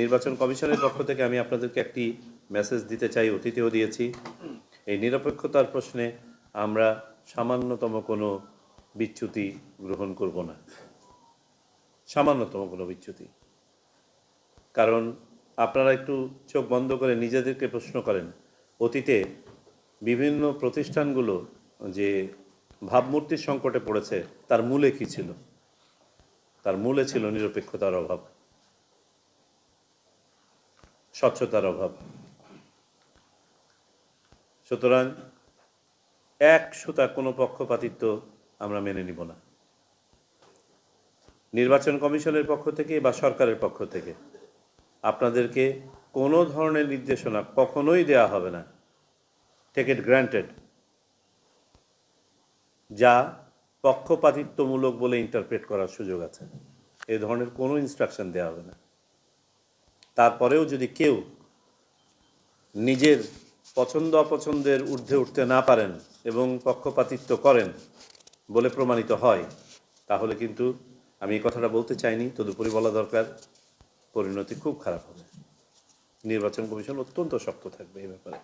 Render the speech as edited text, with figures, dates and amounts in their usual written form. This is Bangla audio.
নির্বাচন কমিশনের পক্ষ থেকে আমি আপনাদেরকে একটি মেসেজ দিতে চাই, অতীতেও দিয়েছি। এই নিরপেক্ষতার প্রশ্নে আমরা সামান্যতম কোনো বিচ্যুতি গ্রহণ করব না, সামান্যতম কোনো বিচ্যুতি। কারণ আপনারা একটু চোখ বন্ধ করে নিজেদেরকে প্রশ্ন করেন, অতীতে বিভিন্ন প্রতিষ্ঠানগুলো যে ভাবমূর্তির সংকটে পড়েছে তার মূলে কী ছিল? তার মূলে ছিল নিরপেক্ষতার অভাব, স্বচ্ছতার অভাব। সুতরাং এক সুতা কোনো পক্ষপাতিত্ব আমরা মেনে নিব না। নির্বাচন কমিশনের পক্ষ থেকে বা সরকারের পক্ষ থেকে আপনাদেরকে কোনো ধরনের নির্দেশনা কখনোই দেয়া হবে না, টেক ইট গ্রান্টেড, যা পক্ষপাতিত্বমূলক বলে ইন্টারপ্রেট করার সুযোগ আছে। এই ধরনের কোনো ইনস্ট্রাকশন দেওয়া হবে না। তারপরেও যদি কেউ নিজের পছন্দ অপছন্দের ঊর্ধ্বে উঠতে না পারেন এবং পক্ষপাতিত্ব করেন বলে প্রমাণিত হয়, তাহলে কিন্তু আমি এই কথাটা বলতে চাইনি, তদুপরি বলা দরকার, পরিণতি খুব খারাপ হবে। নির্বাচন কমিশন অত্যন্ত শক্ত থাকবে এই ব্যাপারে।